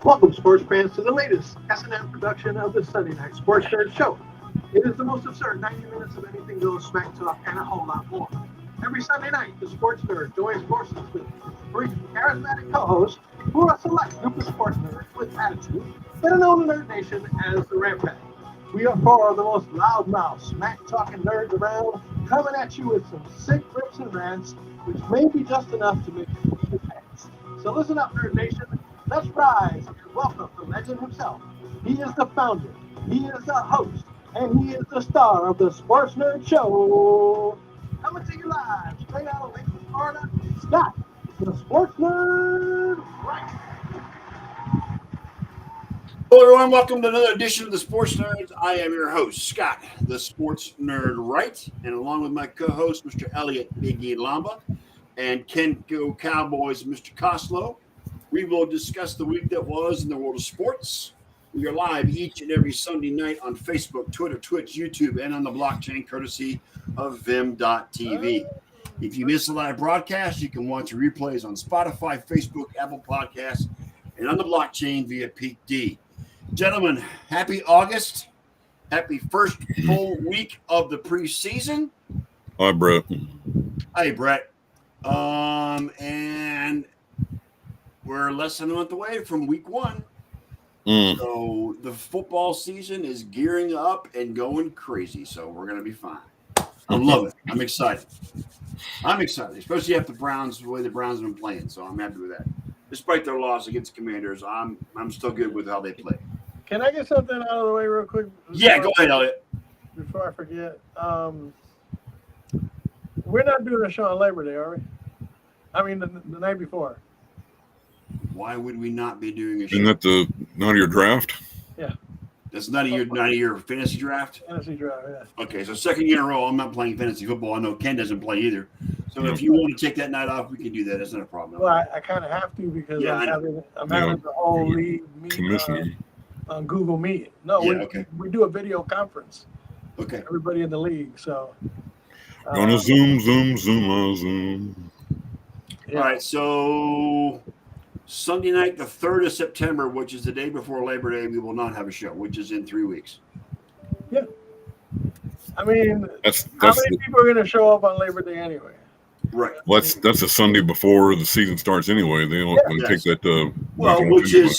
Welcome, sports fans, to the latest S&M production of the Sunday Night Sports Nerd Show. It is the most absurd 90 minutes of anything goes, smack talk, and a whole lot more. Every Sunday night, the sports nerd joins forces with three charismatic co-hosts who are a select group of sports nerds with attitude that are known in Nerd Nation as the Ram Pack. We are four of the most loudmouth, smack-talking nerds around, coming at you with some sick rips and rants, which may be just enough to make you poop your pants. So listen up, Nerd Nation. Let's rise and welcome the legend himself. He is the founder, he is the host, and he is the star of the Sports Nerd Show. Coming to you live, straight out of Lakeland, Florida, Scott, the Sports Nerd Right. Hello, everyone. Welcome to another edition of the Sports Nerds. I am your host, Scott, the Sports Nerd Right, and along with my co-host, Mr. Elliot, Big E Lamba, and Ken Go Cowboys, Mr. Coslow. We will discuss the week that was in the world of sports. We are live each and every Sunday night on Facebook, Twitter, Twitch, YouTube, and on the blockchain courtesy of Vim.tv. If you miss a live broadcast, you can watch replays on Spotify, Facebook, Apple Podcasts, and on the blockchain via Peak D. Gentlemen, happy August. Happy first full week of the preseason. Hi, Brett. Hi, Brett. And we're less than a month away from week one. So the football season is gearing up and going crazy. So we're going to be fine. I love it. I'm excited. Especially after the way the Browns have been playing. So I'm happy with that. Despite their loss against Commanders, I'm still good with how they play. Can I get something out of the way real quick? Yeah, go ahead, Elliot. Before I forget, we're not doing a show on Labor Day, are we? I mean, the night before. Why would we not be doing a show? Isn't that not your draft? Yeah. That's not a your fantasy draft? Fantasy draft, yeah. Okay, so second year in a row, I'm not playing fantasy football. I know Ken doesn't play either. So if you want to take that night off, we can do that. That's not a problem. Well, I kind of have to because I'm having the whole league meet on Google Meet. No, we do a video conference. Okay. Everybody in the league, so. Gonna zoom. Yeah. All right, so Sunday night, the 3rd of September, which is the day before Labor Day, we will not have a show, which is in 3 weeks. Yeah. I mean, how many people are going to show up on Labor Day anyway? Right. Well, that's a Sunday before the season starts anyway. They don't take that.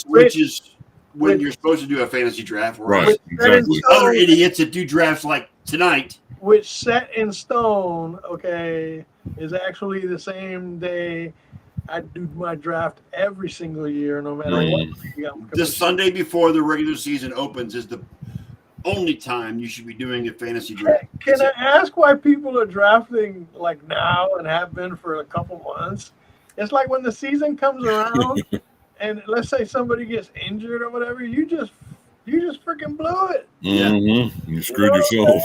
Which is when you're supposed to do a fantasy draft. Right. Exactly. Other idiots that do drafts like tonight. Which set in stone, okay, is actually the same day I do my draft every single year, no matter what. The Sunday before the regular season opens is the only time you should be doing a fantasy draft. Can I ask why people are drafting like now and have been for a couple months? It's like when the season comes around and let's say somebody gets injured or whatever, you just freaking blew it. Mm-hmm. You screwed yourself.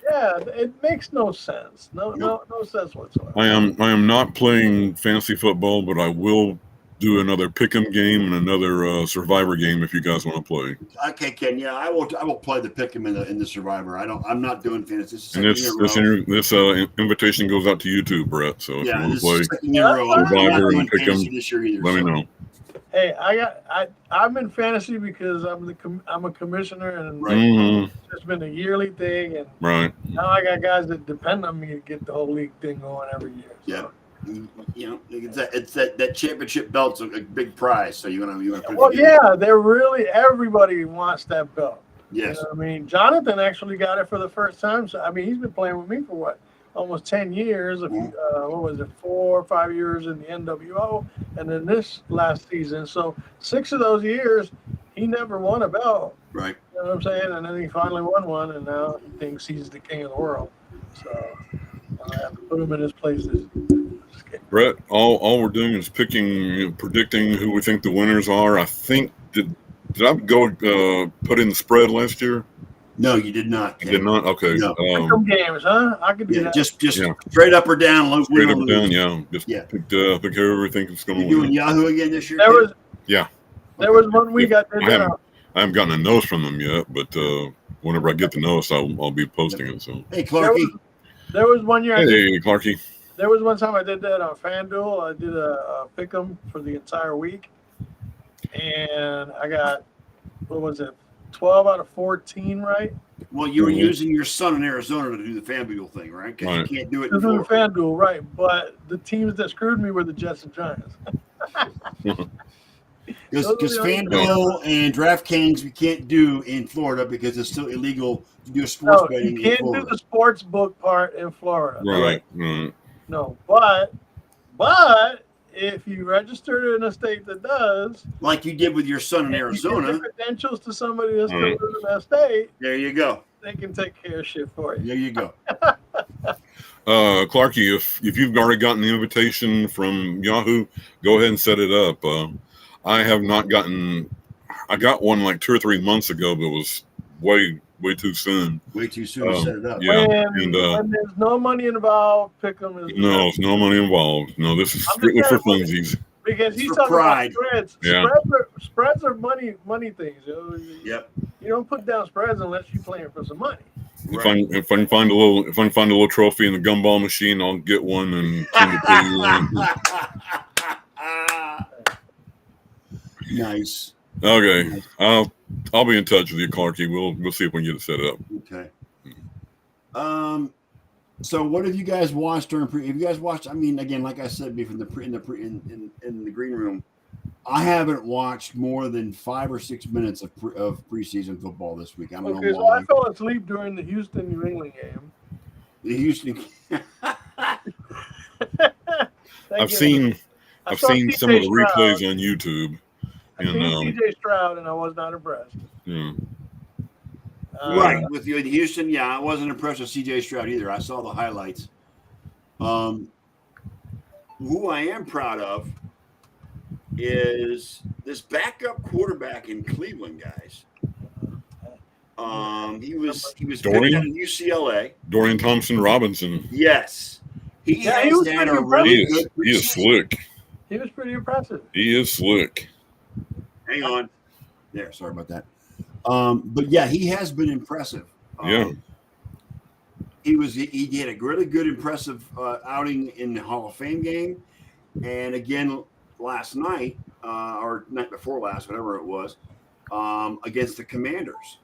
Yeah, it makes no sense. No sense whatsoever. I am not playing fantasy football, but I will do another pick'em game and another survivor game if you guys want to play. Okay, Ken. Yeah, I will play the pick'em in the survivor. I'm not doing fantasy. This invitation goes out to you too, Brett. So if you want to play survivor and pick'em, let me know. Hey, I'm in fantasy because I'm a commissioner and it's been a yearly thing, and now I got guys that depend on me to get the whole league thing going every year. So. Yeah, it's that championship belt's a big prize. So you want to. Well, yeah, everybody wants that belt. Yes. You know what I mean, Jonathan actually got it for the first time. So I mean, he's been playing with me for what? Almost 10 years, 4 or 5 years in the NWO, and then this last season. So 6 of those years, he never won a belt. Right. You know what I'm saying? And then he finally won one, and now he thinks he's the king of the world. So I have to put him in his place. Brett, all we're doing is predicting who we think the winners are. I think, did I go put in the spread last year? No, you did not. You did not? Okay. No. Some games, huh? I could do that. Just straight up or down. Straight up or down, yeah. Pick whoever we think is going to win. You doing Yahoo again this year? There was one week I did that. I haven't gotten a notice from them yet, but whenever I get the notice, I'll be posting it. So. Hey, Clarky. There was one year. Hey, Clarky. There was one time I did that on FanDuel. I did a pick 'em for the entire week. and I got, what was it, 12 out of 14 right? Well, you were using your son in Arizona to do the FanDuel thing, right? Because you can't do it in Florida. FanDuel, right. But the teams that screwed me were the Jets and Giants. Because FanDuel and DraftKings we can't do in Florida because it's still illegal to do sports betting in Florida. You can't do the sports book part in Florida. Right. No, but if you register in a state that does, like you did with your son in Arizona, you give credentials to somebody that's still lives in that state. There you go. They can take care of shit for you. There you go. Clarky, if you've already gotten the invitation from Yahoo, go ahead and set it up. I have not gotten. I got one like 2 or 3 months ago, but it was way too soon. Way too soon to set it up. Yeah, when there's no money involved, pick them. No, there's no money involved. No, this is strictly for funsies. Because he's talking about spreads. Yeah. Spreads are money things. Yep. You don't put down spreads unless you're playing for some money. Right. If I can find a little trophy in the gumball machine, I'll get one and send it to you. Nice. Okay, I'll be in touch with you, Clarky. We'll see if we can get it set up. Okay. So what have you guys watched during have you guys watched? I mean, again, like I said before in the green room, I haven't watched more than 5 or 6 minutes of preseason football this week. I don't know why. So I fell asleep during the Houston New England game. The Houston. I've seen some of the replays on YouTube. I seen CJ Stroud, and I was not impressed. Yeah. Right, with you in Houston, yeah, I wasn't impressed with CJ Stroud either. I saw the highlights. Who I am proud of is this backup quarterback in Cleveland, guys. He was picked out of UCLA. Dorian Thompson-Robinson. Yes. He has had a really good He is slick. He was pretty impressive. He is slick. Hang on. There, sorry about that. But yeah, he has been impressive. Yeah. He had a really good, impressive outing in the Hall of Fame game. And again, last night, or night before last, whatever it was, against the Commanders.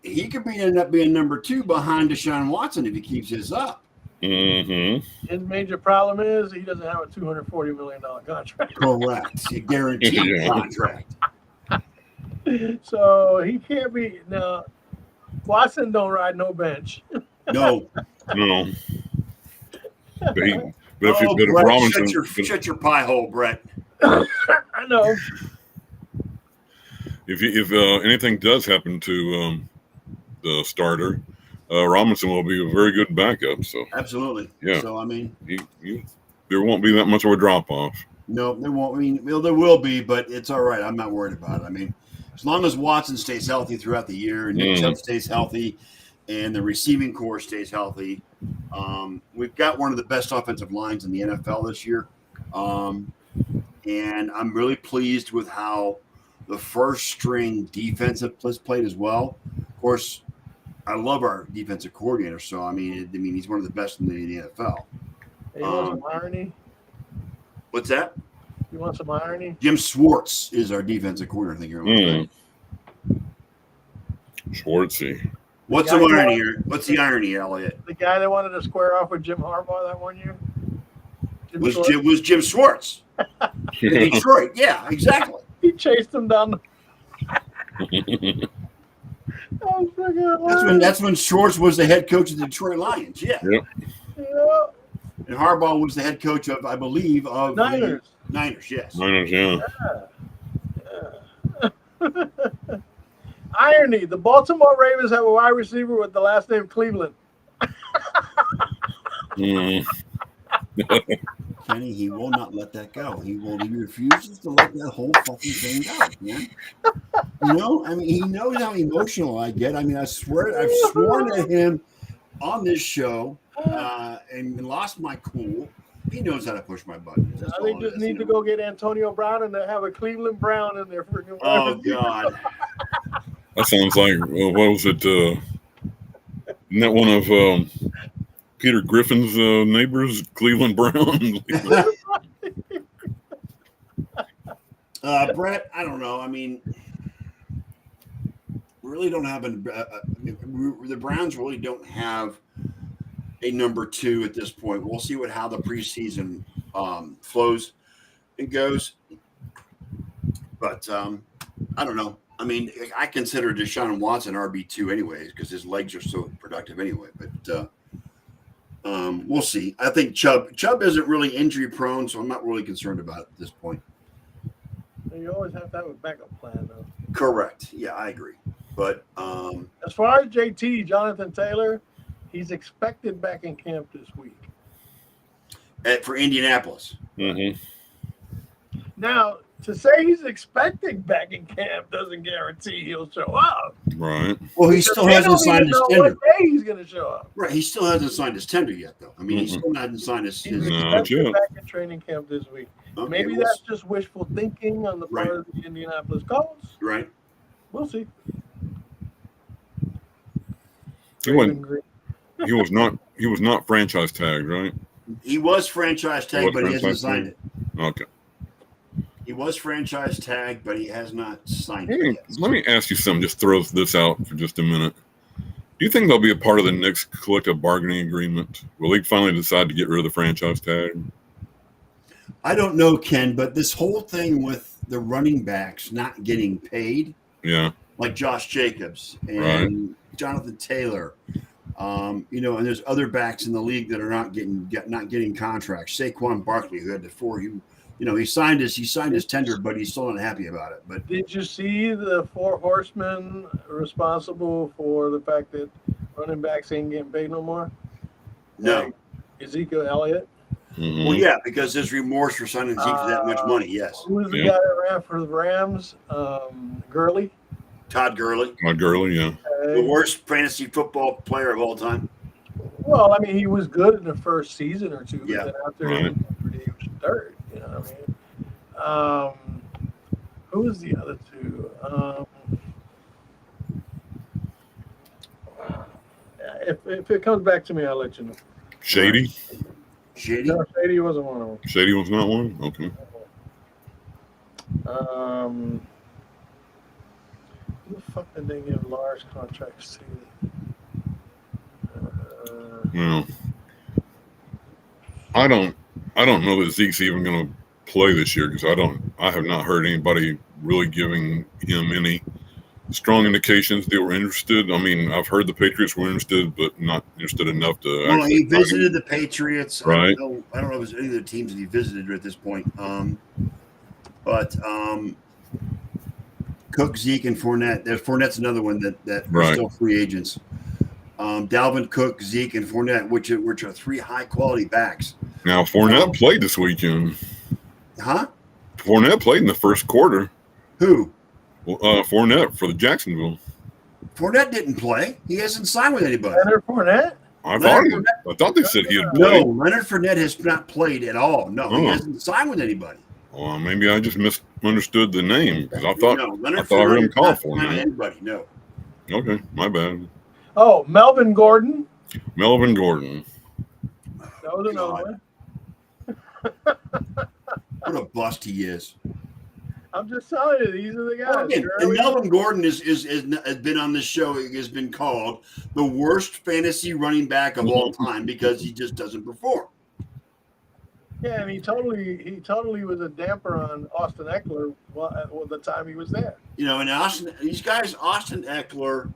He could end up being number 2 behind Deshaun Watson if he keeps his up. Mm-hmm. His major problem is he doesn't have a $240 million contract. Correct. A guaranteed contract. So he can't be now. Watson don't ride no bench. No. But if Brett, Robinson, shut your pie hole, Brett. I know. If anything does happen to the starter, Robinson will be a very good backup. So absolutely. Yeah. So I mean, there won't be that much of a drop off. No, there won't. I mean, there will be, but it's all right. I'm not worried about it. I mean, as long as Watson stays healthy throughout the year and Nick Chubb stays healthy and the receiving core stays healthy, we've got one of the best offensive lines in the NFL this year. And I'm really pleased with how the first string defense has played as well. Of course, I love our defensive coordinator. So, I mean, he's one of the best in the NFL. Hey, you want some irony? What's that? You want some irony? Jim Schwartz is our defensive coordinator. I think you're Schwartzy. What's the irony here? What's the irony, Elliot? The guy that wanted to square off with Jim Harbaugh that one year? Was Jim Schwartz. In Detroit. Yeah, exactly. He chased him down the That's when Schwartz was the head coach of the Detroit Lions. Yeah. Yep. Yeah. And Harbaugh was the head coach of, I believe, of Niners. The Niners, yes. Niners, yeah. Irony. The Baltimore Ravens have a wide receiver with the last name Cleveland. Kenny, he will not let that go. He refuses to let that whole fucking thing go, man. I mean, he knows how emotional I get. I mean, I've sworn at him on this show and lost my cool. He knows how to push my buttons. They just need to go get Antonio Brown and have a Cleveland Brown in their freaking. Oh God. That sounds like what was it? Isn't that one of Peter Griffin's neighbors, Cleveland Brown? Brett, I don't know. I mean, really don't have the Browns really don't have a number 2 at this point. We'll see how the preseason flows and goes. But I don't know. I mean, I consider Deshaun Watson RB2 anyways because his legs are so productive anyway. But we'll see. I think Chubb isn't really injury prone, so I'm not really concerned about it at this point. You always have to have a backup plan, though. Correct. Yeah, I agree. But as far as JT, Jonathan Taylor, he's expected back in camp this week. For Indianapolis. Mm-hmm. Now, to say he's expected back in camp doesn't guarantee he'll show up. Right. Well, he still hasn't signed his tender. What day he's going to show up? Right. He still hasn't signed his tender yet, though. I mean, he still hasn't signed his. He's expected back in training camp this week. Okay, Maybe that's just wishful thinking on the part of the Indianapolis Colts. Right. We'll see. He was not franchise tagged, right? He was franchise tagged, but he hasn't signed it. Okay. He was franchise tagged, but he has not signed it yet. Let me ask you something. Just throw this out for just a minute. Do you think they'll be a part of the next collective bargaining agreement? Will they finally decide to get rid of the franchise tag? I don't know, Ken, but this whole thing with the running backs not getting paid, like Josh Jacobs and Jonathan Taylor, and there's other backs in the league that are not getting contracts. Saquon Barkley, who had he signed his tender, but he's still not happy about it. But did you see the 4 horsemen responsible for the fact that running backs ain't getting paid no more? No. Like Ezekiel Elliott. Mm-hmm. Well, yeah, because his remorse for signing Zeke for that much money. Yes. Who was the guy that ran for the Rams? Gurley. Todd Gurley. Todd Gurley, yeah. The worst fantasy football player of all time. Well, I mean, he was good in the first season or 2, Yeah. but then after he was third. You know what I mean? Who was the other 2? If it comes back to me, I'll let you know. Shady? Shady? No, Shady wasn't one of them. Shady was not one? Okay. Who the fuck did they give large contracts to? No. I don't know that Zeke's even going to play this year because I have not heard anybody really giving him any strong indications they were interested. I mean, I've heard the Patriots were interested, but not interested enough to. Well, he visited the Patriots. Right. I don't know if it was any of the teams that he visited at this point. But Cook, Zeke, and Fournette. Fournette's another one that are still free agents. Dalvin Cook, Zeke, and Fournette, which are 3 high-quality backs. Now, Fournette played this weekend. Huh? Fournette played in the first quarter. Who? Fournette for the Jacksonville. Fournette didn't play. He hasn't signed with anybody. Leonard Fournette? I thought they said he had No, played. Leonard Fournette has not played at all. No, he hasn't signed with anybody. Well, maybe I just misunderstood the name because I thought I Fournette heard him call Fournette. Anybody? No. Okay, my bad. Oh, Melvin Gordon. Melvin Gordon. That was another one. What a bust he is. I'm just telling you, these are the guys. Well, again, and Melvin Gordon has been on this show. He has been called the worst fantasy running back of all time because he just doesn't perform. Yeah, and he totally was a damper on Austin Eckler the time he was there. And these guys, Austin Eckler,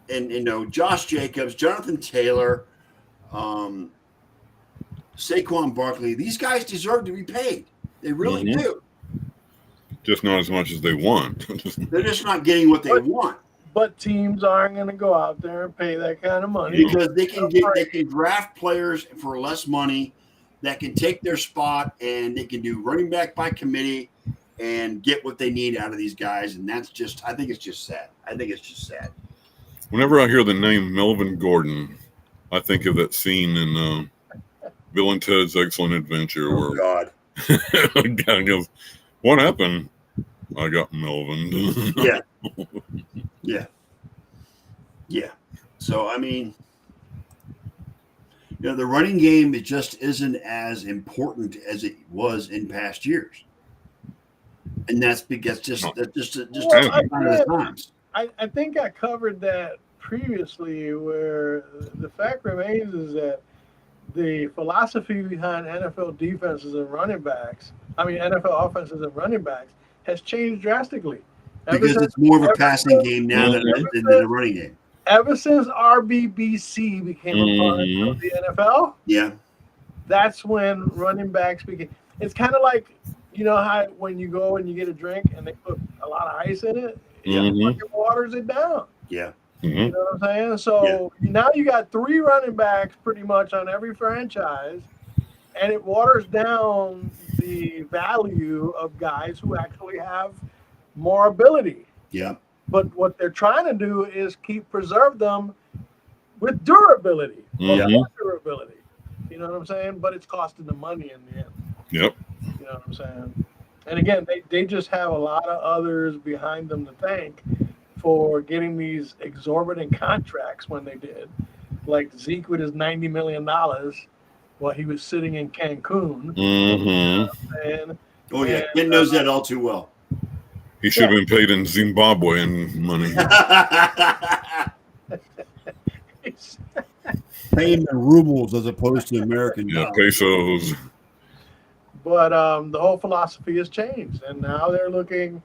and Josh Jacobs, Jonathan Taylor, Saquon Barkley, these guys deserve to be paid. They really do. Just not as much as they want. They're just not getting what they want. But teams aren't going to go out there and pay that kind of money because they can draft players for less money that can take their spot, and they can do running back by committee and get what they need out of these guys. And I think it's just sad. Whenever I hear the name Melvin Gordon, I think of that scene in Bill and Ted's Excellent Adventure. Oh, God. Guy goes, "What happened?" I got Melvin. Yeah. So, I mean, The running game, it just isn't as important as it was in past years. And that's because that's just a sign of the times. I think I covered that previously, where the fact remains is that the philosophy behind NFL defenses and NFL offenses and running backs has changed drastically. Because it's more of a passing game now than a running game. Ever since RBBC became a part of the NFL, that's when running backs became. It's kind of like, how when you go and you get a drink and they put a lot of ice in it, it waters it down. Yeah. You know what I'm saying? So now you got 3 running backs pretty much on every franchise, and it waters down the value of guys who actually have more ability. Yeah. But what they're trying to do is preserve them with durability. Durability. You know what I'm saying? But it's costing them money in the end. Yep. You know what I'm saying? And again, they just have a lot of others behind them to thank for getting these exorbitant contracts when they did. Like Zeke with his $90 million while he was sitting in Cancun. You know Ken knows that all too well. He should have been paid in Zimbabwean money. Paying in rubles as opposed to American pesos. But the whole philosophy has changed, and now they're looking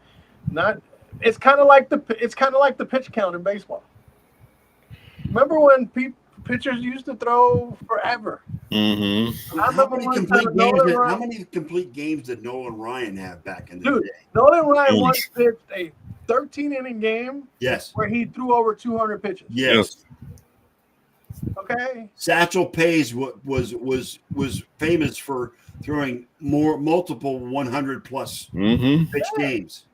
not. It's kind of like the pitch count in baseball. Remember when pitchers used to throw forever? How many complete games did Nolan Ryan have back in the day? Nolan Ryan once pitched a 13-inning game. Yes. Where he threw over 200 pitches. Yes. Okay. Satchel Paige was famous for throwing multiple 100+ pitch games.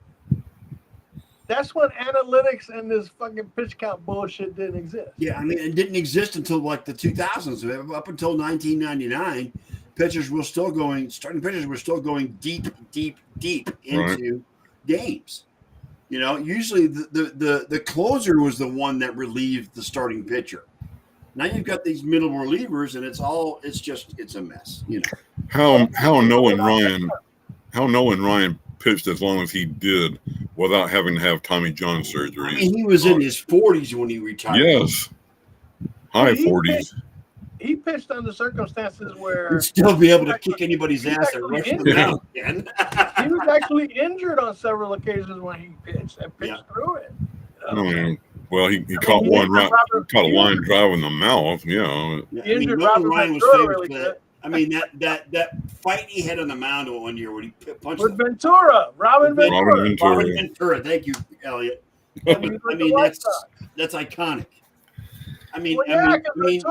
That's when analytics and this fucking pitch count bullshit didn't exist. Yeah, I mean, it didn't exist until like the 2000s. Up until 1999, starting pitchers were still going deep into games. Usually the closer was the one that relieved the starting pitcher. Now you've got these middle relievers, and it's a mess. How Nolan Ryan pitched as long as he did without having to have Tommy John surgery. I mean, he was in his 40s when he retired. Yes. High 40s. He pitched under circumstances where he'd still be able to kick anybody's ass and rush them out again. He was actually injured on several occasions when he pitched through it. Well, he caught a line drive in the mouth. Nolan Ryan was famous for that. I mean, that fight he had on the mound one year where he punched with Ventura, Robin Ventura. Thank you, Elliot. I mean that's iconic. I mean, Nolan put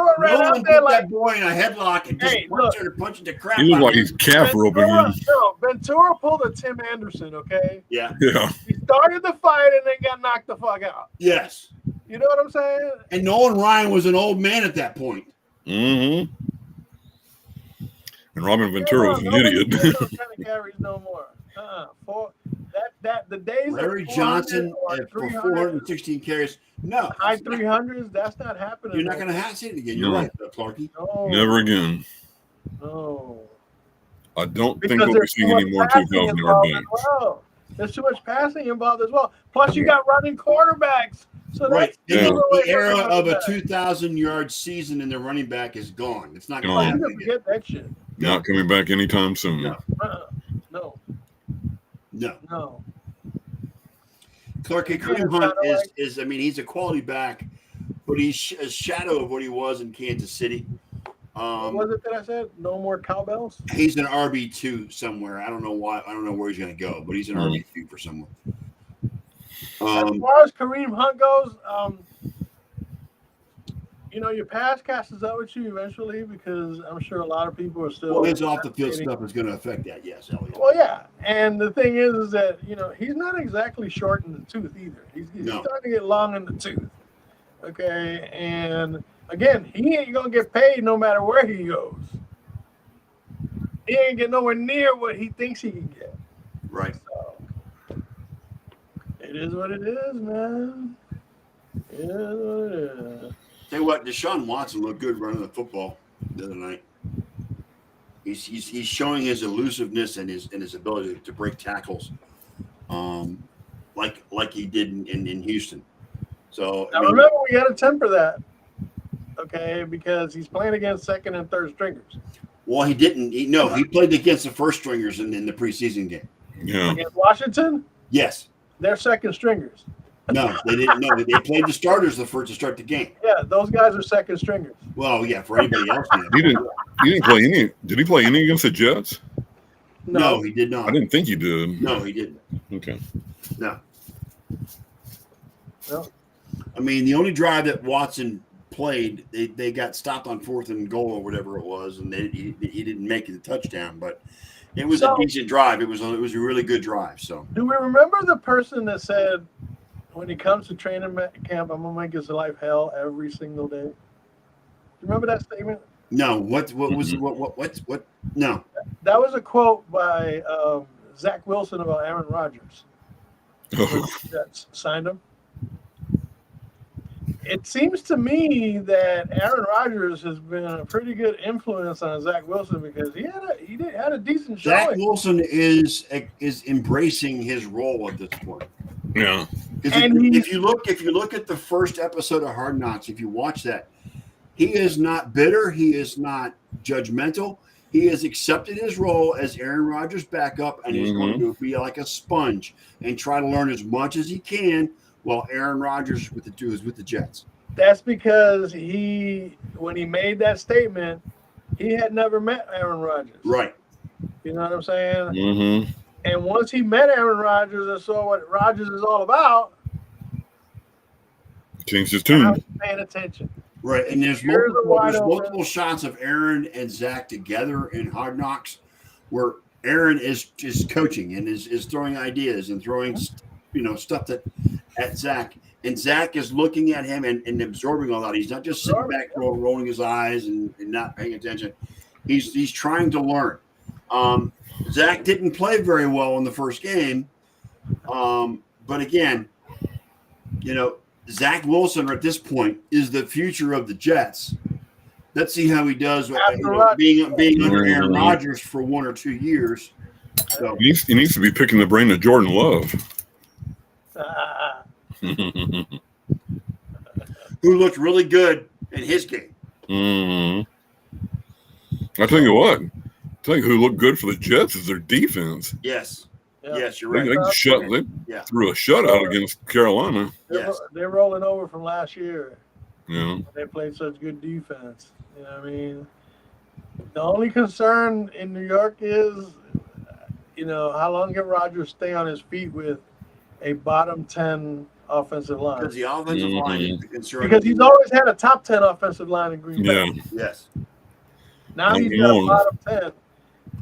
that boy in a headlock and just punched the crap out of him. He looked like he's calf roping him. Ventura pulled a Tim Anderson, okay? Yeah. He started the fight and then got knocked the fuck out. Yes. You know what I'm saying? And Nolan Ryan was an old man at that point. Mm-hmm. And Robin Ventura was an idiot. Carries no more. The days Larry Johnson for 416 carries. No. High 300s, that's not happening. You're not going to see it again. You're right, Clarky. No. Never again. No. I don't think we'll be seeing any more 2,000-yard games. Well. There's too much passing involved as well. Plus, you got running quarterbacks. So right. The era of a 2,000-yard season in the running back is gone. It's not going to happen. Forget that shit. Not coming back anytime soon. No. Clarky, Kareem Hunt is he's a quality back, but he's a shadow of what he was in Kansas City. What was it that I said? No more cowbells? He's an RB2 somewhere. I don't know why. I don't know where he's going to go, but he's an RB2 for someone. As far as Kareem Hunt goes, your pass catches up with you eventually because I'm sure a lot of people are still. Well, his off the field stuff is going to affect that, yes, Elliot. Well, yeah, and the thing is that he's not exactly short in the tooth either. He's starting to get long in the tooth. Okay, and again, he ain't gonna get paid no matter where he goes. He ain't get nowhere near what he thinks he can get. Right. So it is what it is, man. It is what it is. Tell you what, Deshaun Watson looked good running the football. the other night. He's showing his elusiveness and his ability to break tackles, like he did in Houston. So Now remember, we got to temper that, okay? Because he's playing against second and third stringers. Well, he didn't. He played against the first stringers in the preseason game. Yeah. Against Washington, Yes. they're second stringers. No, they didn't. No, they played the starters to start the game. Yeah, those guys are second stringers. Well, yeah, for anybody else. He didn't play any. Did he play any against the Jets? No, he did not. I didn't think he did. No, he didn't. Okay. No. No. I mean, the only drive that Watson played, they got stopped on 4th and goal or whatever it was, and he didn't make it a touchdown, but it was a decent drive. It was a really good drive. So, do we remember the person that said, when he comes to training camp, I'm gonna make his life hell every single day? Do you remember that statement? no. What was what? No. That was a quote by Zach Wilson about Aaron Rodgers. Oh. That signed him. It seems to me that Aaron Rodgers has been a pretty good influence on Zach Wilson because he had a decent Zach showing. Wilson is embracing his role at this point. Yeah. If you look at the first episode of Hard Knocks, if you watch that, he is not bitter. He is not judgmental. He has accepted his role as Aaron Rodgers' backup, and he's going to be like a sponge and try to learn as much as he can while Aaron Rodgers is with the Jets. That's because when he made that statement, he had never met Aaron Rodgers. Right. You know what I'm saying? Mm-hmm. And once he met Aaron Rodgers and saw what Rodgers is all about, Changed his now tune. he's paying attention. Right. And there's multiple shots of Aaron and Zach together in Hard Knocks where Aaron is coaching and is throwing ideas and throwing stuff at Zach. And Zach is looking at him and absorbing all that. He's not just sitting back rolling his eyes and not paying attention. He's trying to learn. Zach didn't play very well in the first game. But again, Zach Wilson at this point is the future of the Jets. Let's see how he does being under Aaron Rodgers for 1 or 2 years. So He needs to be picking the brain of Jordan Love. who looked really good in his game. I tell you what. Who looked good for the Jets is their defense. Yes. Yeah. Yes, you're right. They threw a shutout against Carolina. They're rolling over from last year. Yeah. They played such good defense. You know what I mean? The only concern in New York is, how long can Rodgers stay on his feet with a bottom 10 offensive line? Because the offensive line is the concern. Because he's always had a top 10 offensive line in Green Bay. Yeah. Yes. Now he's got a bottom 10.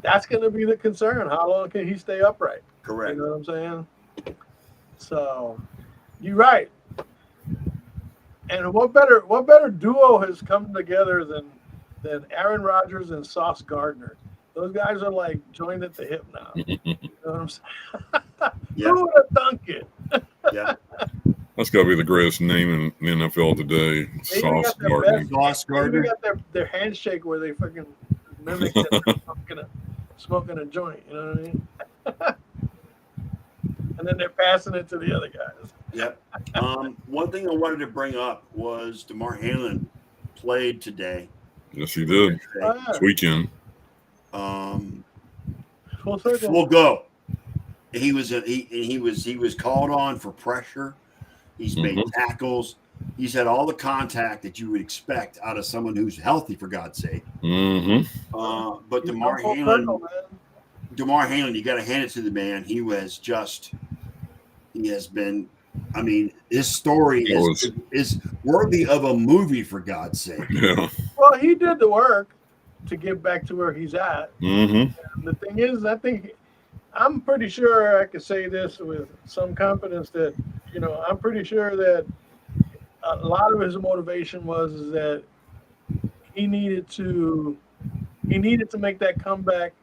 That's going to be the concern. How long can he stay upright? Correct. You know what I'm saying? So, you're right. And what better duo has come together than Aaron Rodgers and Sauce Gardner? Those guys are like joined at the hip now. You know what I'm saying? Yeah. Who would have thunk it? Yeah. That's got to be the greatest name in the NFL today. Sauce Gardner. Sauce Gardner. They got their handshake where they fucking mimic it, smoking a joint. You know what I mean? And then they're passing it to the other guys. Yep. One thing I wanted to bring up was DeMar Hamlin played today. Yes, he did. Oh, yeah. This weekend. Full circle. Full go. He was called on for pressure. He's made tackles. He's had all the contact that you would expect out of someone who's healthy, for God's sake. But DeMar Hamlin, you got to hand it to the man. He has been. I mean, his story is worthy of a movie, for God's sake. Yeah. Well, he did the work to get back to where he's at. Mm-hmm. And the thing is, I'm pretty sure I could say this with some confidence that, I'm pretty sure that a lot of his motivation was that he needed to make that comeback,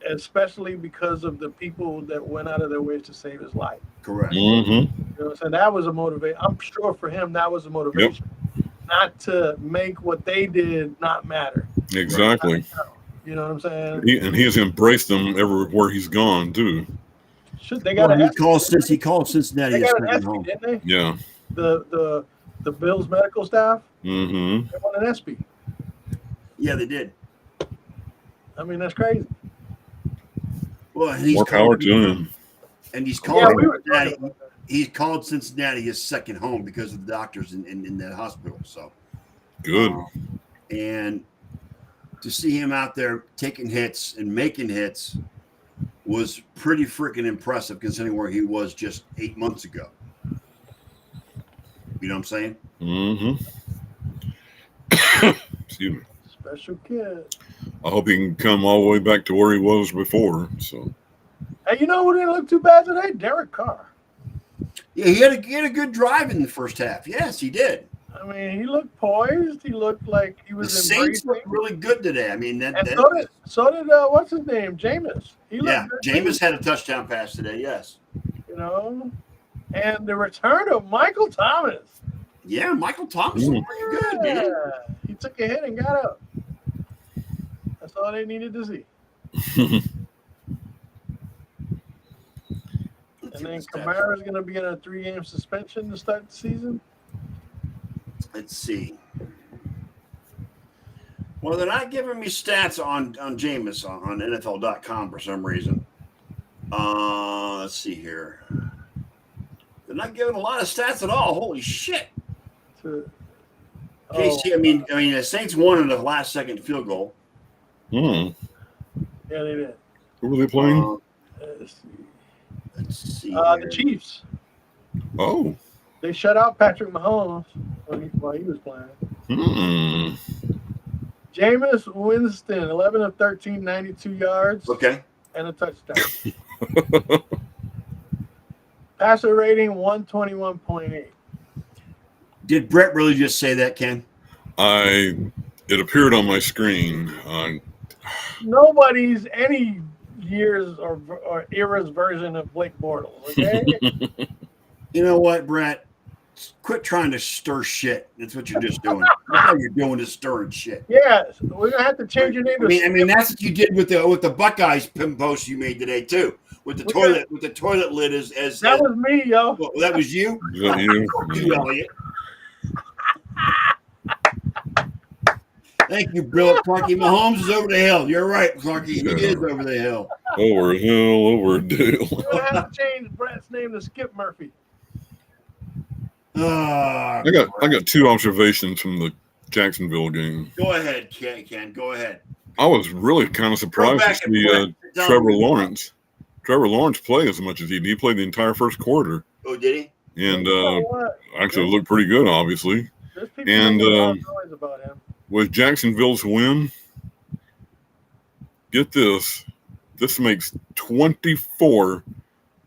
especially because of the people that went out of their ways to save his life. Correct. Mm-hmm. You know what I'm saying? That was a motivation. I'm sure for him that was a motivation. not to make what they did not matter. Exactly. You know what I'm saying? He has embraced them everywhere he's gone too. Should they got Well, an he called Cincinnati they his got an second ESPY, home. didn't they? Yeah. The Bills medical staff. Mm-hmm. They want an ESPY. Yeah, they did. I mean, that's crazy. Well, and he's More power to him. And he's Yeah, called we were talking Cincinnati. about that. He's called Cincinnati his second home because of the doctors in that hospital. So Good. And to see him out there taking hits and making hits was pretty freaking impressive considering where he was just 8 months ago. You know what I'm saying? Mm-hmm. Excuse me. Special kid. I hope he can come all the way back to where he was before. So. Hey, you know who didn't look too bad today? Derek Carr. Yeah, he had a good drive in the first half. Yes, he did. I mean, he looked poised. He looked like he The was Saints embracing. looked really good today. I mean, And so did what's his name, Jameis. He looked good Jameis too, had a touchdown pass today. Yes. you know. And the return of Michael Thomas. Yeah, Michael Thomas looked pretty good, man. He took a hit and got up. That's all they needed to see. And then Kamara's going to be in a 3-game suspension to start the season. Let's see. Well, they're not giving me stats on Jameis on NFL.com for some reason. Let's see here. They're not giving a lot of stats at all. Holy shit. KC, I mean, the Saints won in the last-second field goal. Hmm. Yeah, they did. Who were they playing? Let's see. The Chiefs. Oh. They shut out Patrick Mahomes while he was playing. Hmm. Jameis Winston, 11 of 13, 92 yards. Okay. And a touchdown. Passer rating 121.8. Did Brett really just say that, Ken? It appeared on my screen. Nobody's any years or era's version of Blake Bortles, okay? You know what, Brett? Quit trying to stir shit. That's what you're just doing. That's all you're doing is stirring shit. Yes, we're gonna have to change your name. I mean, that's what you did with the Buckeyes post you made today too. With the toilet lid as that was me, yo. Well, that was you. Is that you? You, Elliot. Thank you, Bill. Clarky Mahomes is over the hill. You're right, Clarky. He is over the hill. Over a hill, over a dale. We're gonna have to change Brett's name to Skip Murphy. I got two observations from the Jacksonville game. Go ahead, Ken. Go ahead. I was really kind of surprised to see Trevor Lawrence play as much as he did. He played the entire first quarter. Oh, did he? And actually looked pretty good, obviously. And about him. With Jacksonville's win, get this makes 24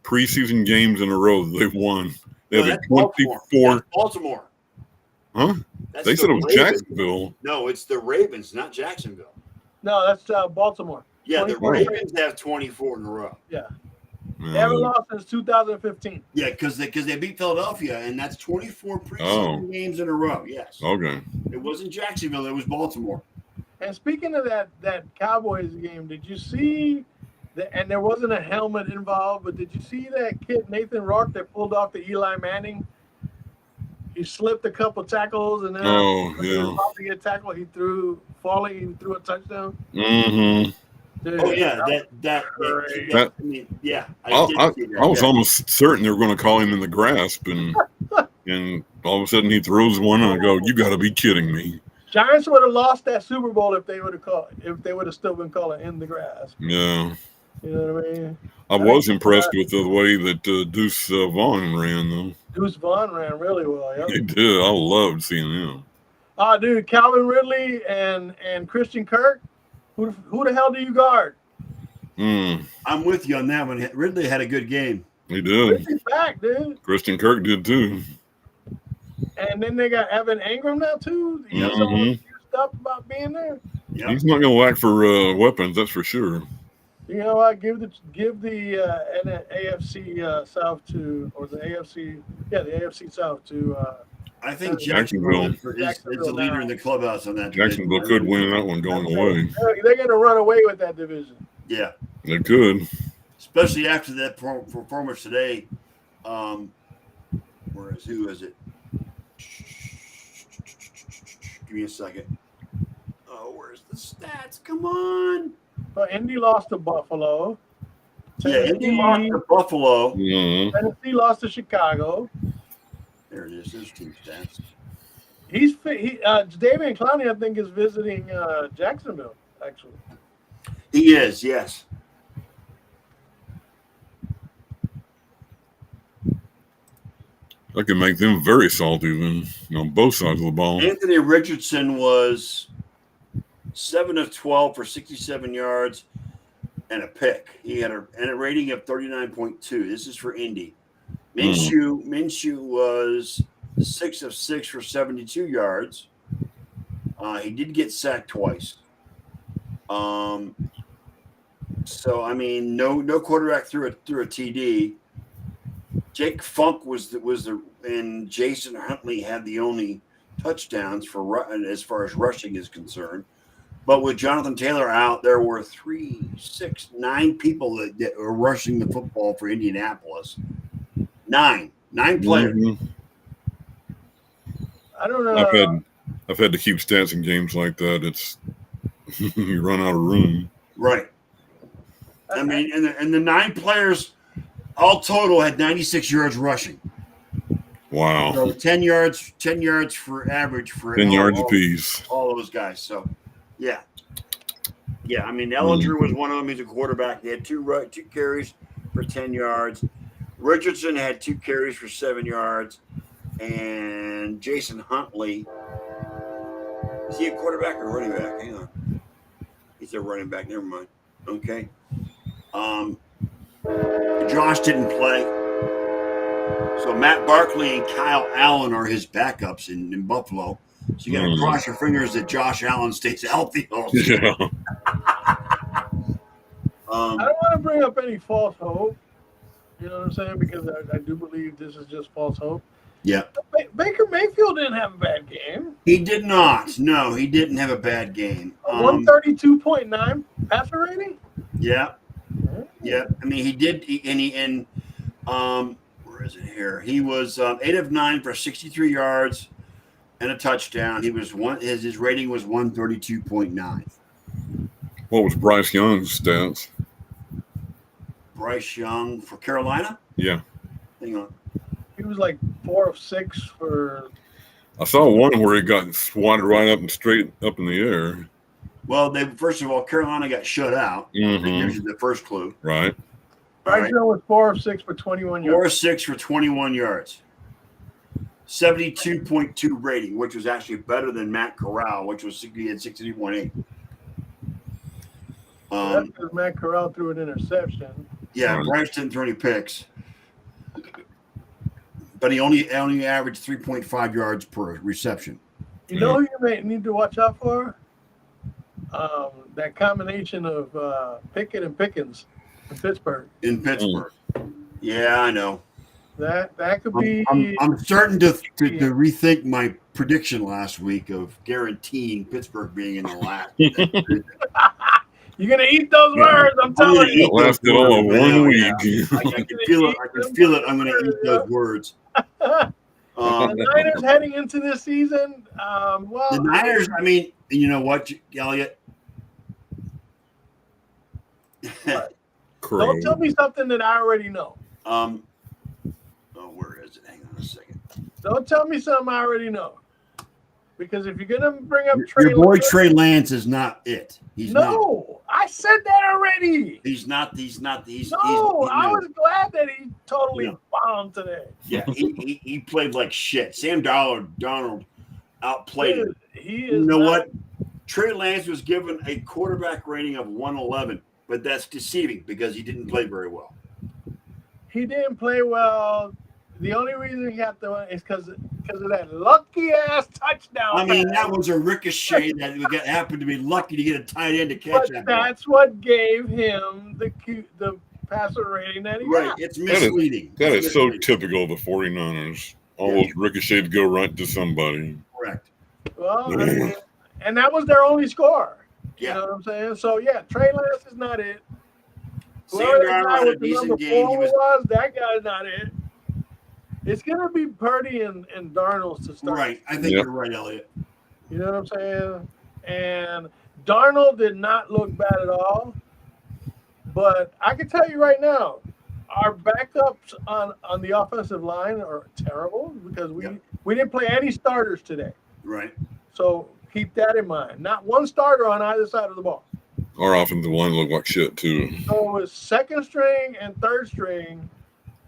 preseason games in a row that they've won. They have 24. That's Baltimore. Huh? They said it was Ravens. Jacksonville. No, it's the Ravens, not Jacksonville. No, that's Baltimore. Yeah, the Ravens have 24 in a row. Yeah. They haven't lost since 2015. Yeah, because they beat Philadelphia, and that's 24 preseason games in a row. Yes. Okay. It wasn't Jacksonville. It was Baltimore. And speaking of that Cowboys game, did you see and there wasn't a helmet involved, but did you see that kid Nathan Rourke that pulled off the Eli Manning? He slipped a couple tackles, and then he was about to get tackled. He threw a touchdown. Mm-hmm. Dude, Oh yeah, I was almost certain they were going to call him in the grasp, and all of a sudden he throws one, and I go, "You got to be kidding me!" Giants would have lost that Super Bowl if they would have still been calling in the grass. Yeah. You know what I mean? I was impressed with the way that Deuce Vaughn ran, though. Deuce Vaughn ran really well. Yep. He did. I loved seeing him. Dude, Calvin Ridley and Christian Kirk. Who the hell do you guard? I'm with you on that one. Ridley had a good game. He did. Ridley's back, dude. Christian Kirk did too. And then they got Evan Ingram now too. You know, someone used up about being there. Yep. He's not going to lack for weapons, that's for sure. You know what? Give the AFC South to, or the AFC South to. I think Jacksonville is the leader in the clubhouse on that. Jacksonville could win that one going away. They're going to run away with that division. Yeah, they could, especially after that performance today. Who is it? Give me a second. Oh, where's the stats? Come on. Well, Indy lost to Buffalo. Indy lost to Buffalo. Mm-hmm. Tennessee lost to Chicago. There it is. There's team stats. David Clowney, I think, is visiting Jacksonville, actually. He is, yes. That could make them very salty then, on both sides of the ball. Anthony Richardson was 7 of 12 for 67 yards and a pick. He had a rating of 39.2. This is for Indy. Minshew was 6 of 6 for 72 yards. He did get sacked twice. So I mean, no quarterback threw a TD. Jake Funk and Jason Huntley had the only touchdowns as far as rushing is concerned. But with Jonathan Taylor out, there were 3, 6, 9 people that were rushing the football for Indianapolis. 9 players. Mm-hmm. I don't know. I've had to keep stats in games like that. It's you run out of room. Right. I mean, and the 9 players all total had 96 yards rushing. Wow. So 10 yards for average for 10 yards apiece. All those guys. So, yeah. Yeah, I mean, Ellinger was one of them. He's a quarterback. He had 2 carries for 10 yards. Richardson had 2 carries for 7 yards. And Jason Huntley, is he a quarterback or running back? Hang on. He's a running back. Never mind. Okay. Josh didn't play. So Matt Barkley and Kyle Allen are his backups in Buffalo. So you got to cross your fingers that Josh Allen stays healthy. Yeah. I don't want to bring up any false hope. You know what I'm saying? Because I do believe this is just false hope. Yeah. Baker Mayfield didn't have a bad game. He did not. No, he didn't have a bad game. 132.9 passer rating? Yeah. Yeah. I mean, he did. Where is it here? He was 8 of 9 for 63 yards and a touchdown. His rating was 132.9. What was Bryce Young's stats? Bryce Young for Carolina? Yeah. Hang on. He was like 4 of 6 for. I saw one where he got swatted right up and straight up in the air. Well, first of all, Carolina got shut out. Mm-hmm. That gives you the first clue. Right. Bryce Young was 4 of 6 for 21 yards. 4 of 6 for 21 yards. 72.2 rating, which was actually better than Matt Corral, which was he had 63.8. That's because Matt Corral threw an interception. Yeah, Bryce didn't throw any picks. But he only averaged 3.5 yards per reception. You know who you may need to watch out for? That combination of Pickett and Pickens in Pittsburgh. Yeah, I know. That could be. I'm starting to rethink my prediction last week of guaranteeing Pittsburgh being in the last. You're gonna eat those words. I'm telling you. It lasted all of 1 week. I can feel it. I can feel it. I'm gonna eat those words. The Niners heading into this season. The Niners. I mean, you know what, Elliot? Don't tell me something that I already know. Where is it? Hang on a second. Don't tell me something I already know. Because if you're gonna bring up your boy Trey Lance is not it. He's not. I said that already. He's not. I was glad that he totally bombed today. Yeah, he played like shit. Sam Darnold outplayed him. You know what? Trey Lance was given a quarterback rating of 111, but that's deceiving because he didn't play very well. He didn't play well. The only reason he got the one is because of that lucky ass touchdown. I mean, that was a ricochet that happened to be lucky to get a tight end to catch that. That's what gave him the passer rating that he got. It's misleading. That is so typical of the 49ers. All those ricochets go right to somebody. Correct. Well, I mean, and that was their only score. You Yeah. know what I'm saying? So, yeah, Trey Lance is not it. Sam Whoever that Darnold guy had a with the decent number game. 4 was, that guy's not it. It's going to be Purdy and Darnold to start. Right. I think you're right, Elliot. You know what I'm saying? And Darnold did not look bad at all. But I can tell you right now, our backups on the offensive line are terrible because we didn't play any starters today. Right. So keep that in mind. Not one starter on either side of the ball. Our offensive line looked like shit too. So it was second string and third string,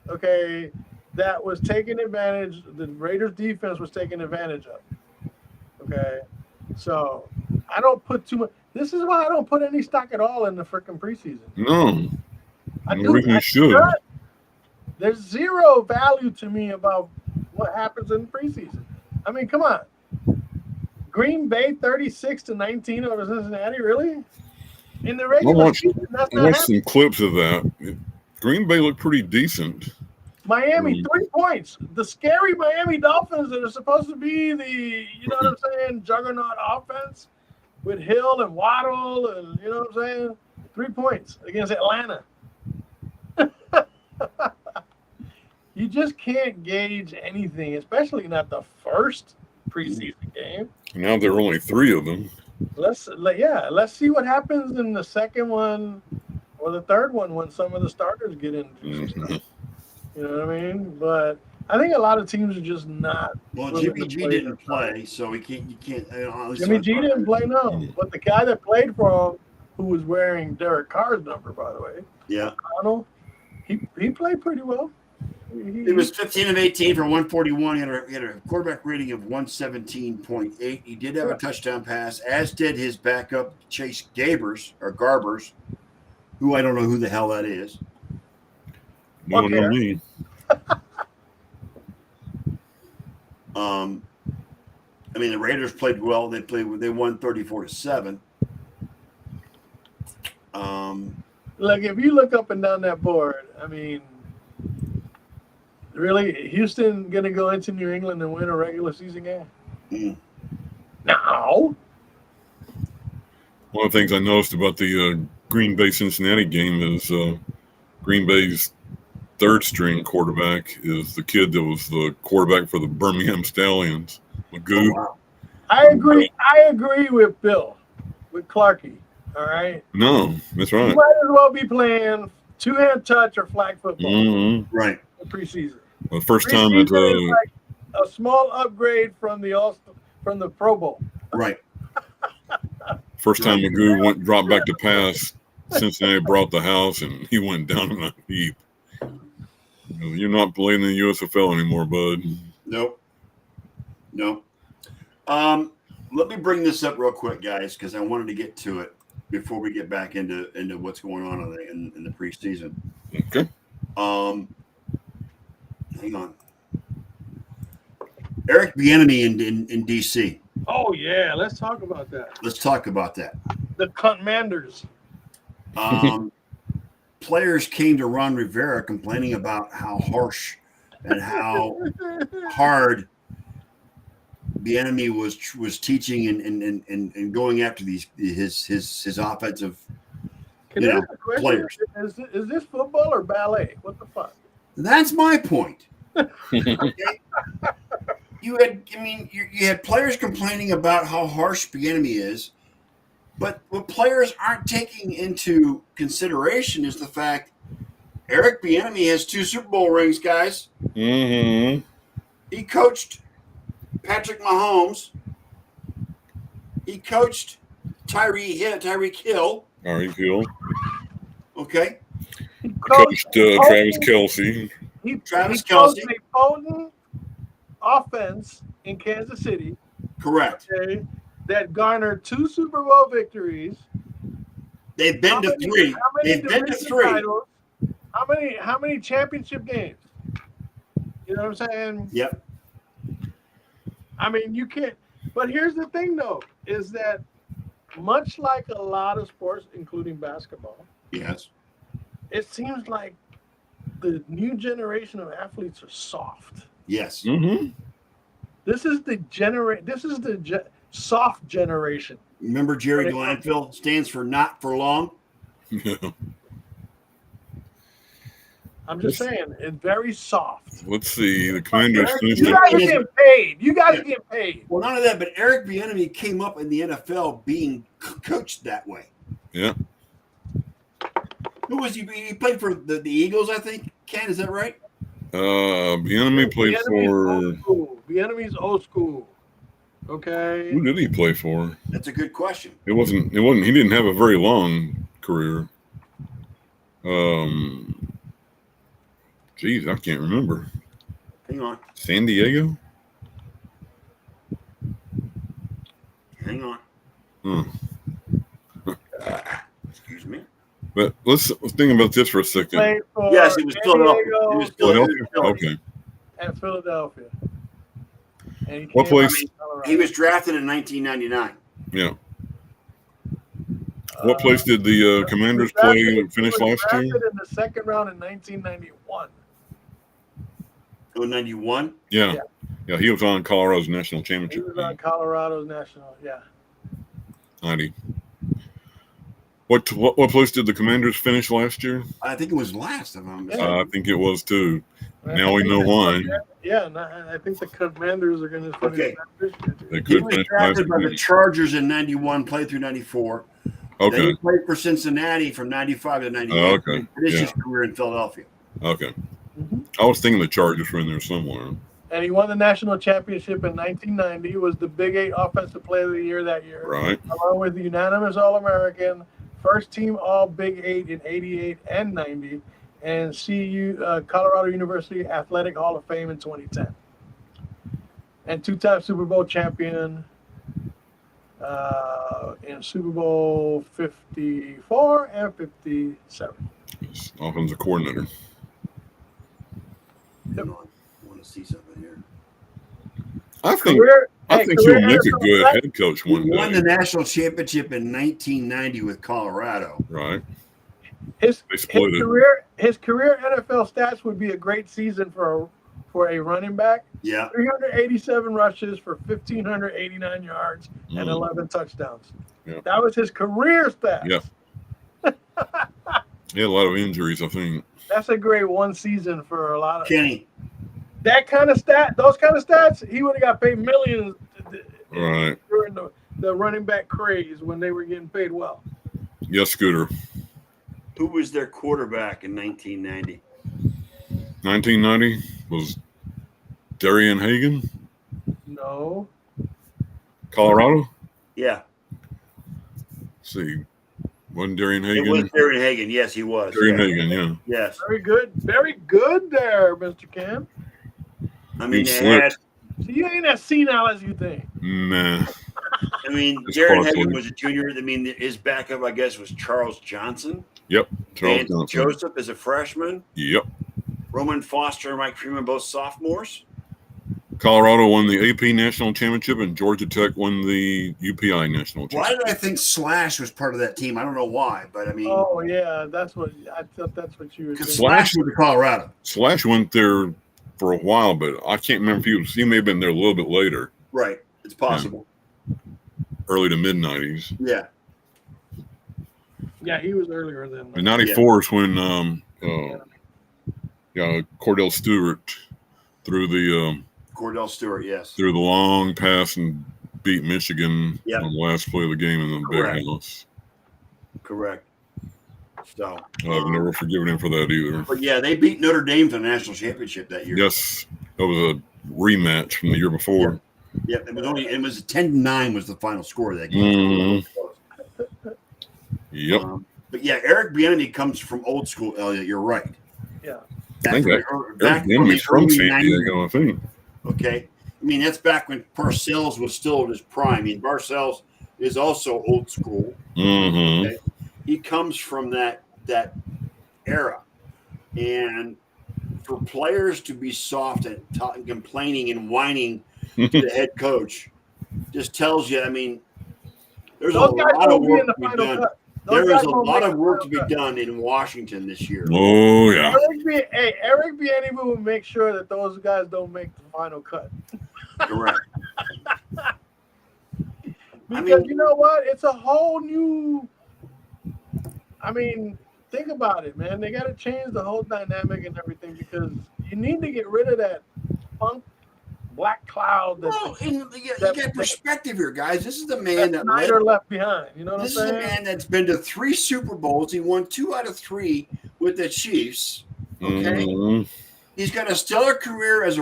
okay, that was taking advantage. The Raiders defense was taking advantage of. Okay. So I don't put too much. This is why I don't put any stock at all in the freaking preseason. No. I No do. reason you should. There's zero value to me about what happens in preseason. I mean, come on. Green Bay 36-19 over Cincinnati, really? In the regular season, that's I not watched happening. some clips of that. Green Bay looked pretty decent. Miami, 3 points. The scary Miami Dolphins that are supposed to be the, you know what I'm saying, juggernaut offense with Hill and Waddle and, you know what I'm saying, 3 points against Atlanta. You just can't gauge anything, especially not the first preseason game. Now there are only 3 of them. Let's see what happens in the second one or the third one when some of the starters get in. You know what I mean? But I think a lot of teams are just not. Well, Jimmy G didn't play, so you can't. Jimmy G didn't play, no. But the guy that played for him, who was wearing Derek Carr's number, by the way, O'Connell, he played pretty well. He was 15 of 18 for 141. He had a quarterback rating of 117.8. He did have a touchdown pass, as did his backup Chase Garbers, who I don't know who the hell that is. No one know me. I mean, the Raiders played well. They won 34-7. Look, if you look up and down that board, I mean, really, Houston gonna go into New England and win a regular season game? No. One of the things I noticed about the Green Bay Cincinnati game is Green Bay's third string quarterback is the kid that was the quarterback for the Birmingham Stallions, Magoo. Oh, wow. I agree with Bill, with Clarkie. All right. No, that's right. You might as well be playing two-hand touch or flag football. Right. In preseason. The first time that is like a small upgrade from the Pro Bowl. Right. First time Magoo dropped back to pass, Cincinnati brought the house, and he went down in a heap. You're not playing in the USFL anymore, bud. Nope. Let me bring this up real quick, guys, because I wanted to get to it before we get back into what's going on in the preseason. Okay. Hang on. Eric Bieniemy in DC. Oh yeah, let's talk about that. Let's talk about that. The Commanders. Players came to Ron Rivera complaining about how harsh and how hard Bieniemy was teaching and going after his offensive players. Is this football or ballet? What the fuck? That's my point. Okay? You had players complaining about how harsh Bieniemy is, but what players aren't taking into consideration is the fact Eric Bieniemy has 2 Super Bowl rings, guys. Mm-hmm. He coached Patrick Mahomes. He coached Tyreek Hill. Tyreek Hill. Okay. He Coached Travis Kelce. He Kelce. coached a potent offense in Kansas City. Correct. Okay, that garnered 2 Super Bowl victories. They've been to 3. They've been to 3. Titles? How many championship games? You know what I'm saying? Yep. I mean, you can't. But here's the thing, though, is that much like a lot of sports, including basketball, Yes. it seems like the new generation of athletes are soft. Yes. Mm-hmm. This is the soft generation. Remember Jerry Glanville stands for not for long? Yeah. I'm just saying, it's very soft. Let's see. The Commanders finished You guys are getting paid. You guys are getting paid. Well, none of that, but Eric Bieniemy came up in the NFL being coached that way. Yeah. Who was he? He played for the Eagles, I think. Ken, is that right? Bieniemy played for. Bieniemy's old school. Okay. Who did he play for? That's a good question. It wasn't. He didn't have a very long career. Geez, I can't remember. Hang on. San Diego? Hang on. Excuse me. But let's think about this for a second. Yes, it was Philadelphia. It was Philadelphia. Okay. At Philadelphia. And What place? He was drafted in 1999. Yeah. What place did the Commanders play finish last year? In the second round in 1991. Oh, 91? Yeah. He was on Colorado's national championship. He was on Colorado's national, 90. What place did the Commanders finish last year? I think it was last. If I'm I think it was too. Now we know why. Yeah, I think the Commanders are going to finish this year. They He could was finish drafted by last the year. Chargers in 91, played through 94. Then Okay. he played for Cincinnati from 95 to 98. Okay. Finished his career in Philadelphia. Okay. Mhm. I was thinking the Chargers were in there somewhere. And he won the national championship in 1990. He was the Big 8 Offensive Player of the Year that year. Right. Along with the unanimous All-American, first team All Big 8 in 88 and 90, and Colorado University Athletic Hall of Fame in 2010. And two-time Super Bowl champion in Super Bowl 54 and 57. He's offensive coordinator. Hang on. I want to see something here. I think he'll make a good head coach He one won the day. national championship in 1990 with Colorado. Right. His They split it. career NFL stats would be a great season for a running back. Yeah. 387 rushes for 1,589 yards and 11 touchdowns. Yeah. That was his career stats. Yeah. He had a lot of injuries, I think. That's a great one season for a lot of Kenny. those kind of stats. He would have got paid millions Right. during the running back craze when they were getting paid well. Yes, Scooter. Who was their quarterback in 1990? 1990 was Darian Hagan, No, Colorado. Yeah. Let's see. Wasn't Darian It was Hagan? Darren Hagan. Yes, he was. Darian Yeah. Hagan, yeah. Yes. very good there, Mr. Cam. I mean, He they had, So you ain't as senile as you think. Nah. Darren partially. Hagan was a junior. I mean, his backup, I guess, was Charles Johnson. Yep. Charles And Johnson. Joseph as a freshman. Yep. Roman Foster and Mike Freeman, both sophomores. Colorado won the AP national championship, and Georgia Tech won the UPI national Why championship. did I think Slash was part of that team? I don't know why, but I mean, Oh yeah, that's what I thought. That's what you were because thinking. Slash went to Colorado. Slash went there for a while, but I can't remember if he may have been there a little bit later, Right. It's possible. early to mid 90s. Yeah. Yeah, he was earlier than In 94 is when Cordell Stewart threw the Cordell Stewart, yes. threw the long pass and beat Michigan Yep. on the last play of the game in the Correct. Big House. Correct. So, I've never forgiven him for that either. but yeah, they beat Notre Dame to the national championship that year. Yes, that was a rematch from the year before. Yep. It was 10-9 was the final score of that game. Yep. But yeah, Eric Bieniemy comes from old school, Elliot. You're right. Yeah. I think Back Eric from Bieniemy's the from early San 90s. Diego, I think. Okay. I mean, that's back when Parcells was still in his prime. I mean, Parcells is also old school. Mm-hmm. Okay. He comes from that era. And for players to be soft and complaining and whining to the head coach just tells you, I mean, there's Those a guys lot of will be work in the to be final done. cut. There is a lot of work to be done in Washington this year. Oh yeah. Eric Bieniemy will make sure that those guys don't make the final cut. Correct. Because you know what? It's a whole new. I mean, think about it, man. They got to change the whole dynamic and everything because you need to get rid of that funk black cloud. You got perspective here, guys. This is the man that left behind. You know what I'm saying? This is the man that's been to 3 Super Bowls. He won 2 out of 3 with the Chiefs. Okay. Mm-hmm. He's got a stellar career as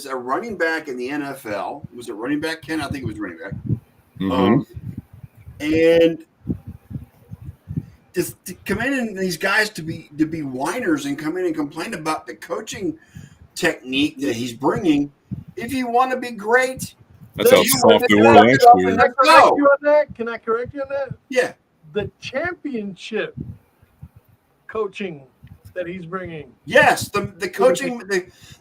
a running back in the NFL. Was it running back, Ken? I think it was running back. Mm-hmm. And to come in and these guys to be whiners and come in and complain about the coaching technique that he's bringing. If you want to be great, that's how soft they were last year. Can I correct you on that? Yeah. The championship coaching that he's bringing. Yes, the coaching,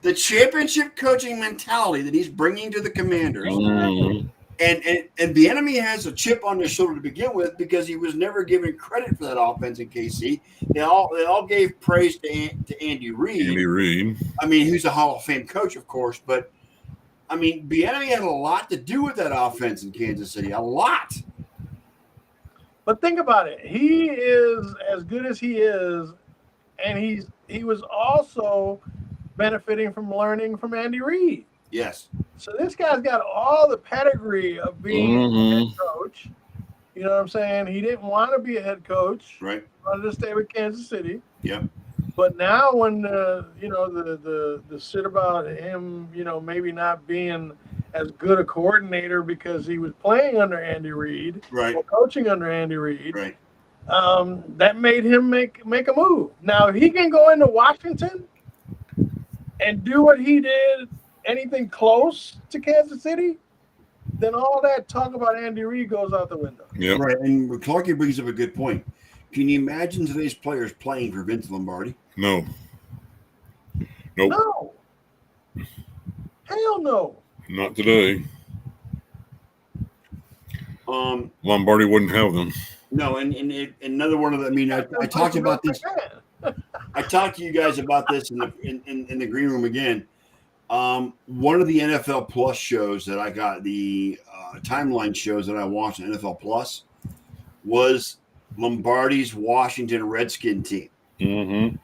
the championship coaching mentality that he's bringing to the Commanders. Mm-hmm. And the enemy has a chip on their shoulder to begin with because he was never given credit for that offense in KC. They all gave praise to Andy Reid. Andy Reid. I mean, who's a Hall of Fame coach, of course, but I mean, the enemy had a lot to do with that offense in Kansas City. A lot. But think about it. He is as good as he is, and he was also benefiting from learning from Andy Reid. Yes. So this guy's got all the pedigree of being a head coach. You know what I'm saying? He didn't want to be a head coach. Right. He wanted to stay with Kansas City. Yep. But now when the shit about him, maybe not being as good a coordinator because he was playing under Andy Reid, right, or coaching under Andy Reid, right, that made him make a move. Now if he can go into Washington and do what he did, anything close to Kansas City, then all that talk about Andy Reid goes out the window. Yeah, right. And Clarky brings up a good point. Can you imagine today's players playing for Vince Lombardi? No. Nope. No. Hell no. Not today. Lombardi wouldn't have them. No, and another one of the. I mean, I talked about this. I talked to you guys about this in the green room again. One of the NFL Plus shows that I got, the timeline shows that I watched on NFL Plus, was Lombardi's Washington Redskin team. Mm-hmm.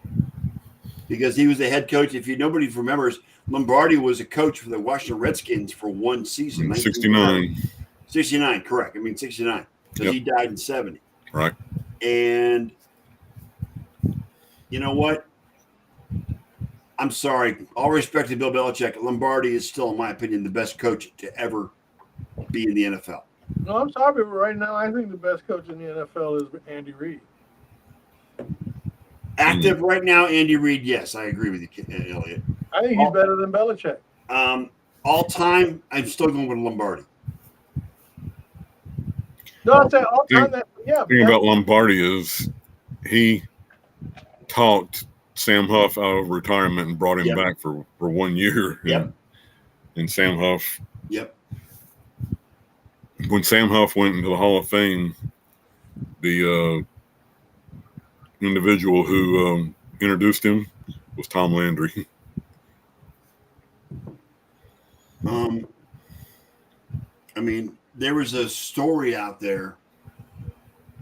Because he was the head coach. If nobody remembers, Lombardi was a coach for the Washington Redskins for one season. 69. 69, correct. I mean 69. Because he died in 70. Right. And you know what? I'm sorry. All respect to Bill Belichick, Lombardi is still, in my opinion, the best coach to ever be in the NFL. No, I'm sorry, but right now I think the best coach in the NFL is Andy Reid. Active right now, Andy Reid, yes, I agree with you, Elliot. I think he's better than Belichick. All time, I'm still going with Lombardi. No, I'm saying all time. The thing about Lombardi is he talked Sam Huff out of retirement and brought him back for 1 year. Yep. And Sam Huff. Yep. When Sam Huff went into the Hall of Fame, the individual who introduced him was Tom Landry. I mean, there was a story out there.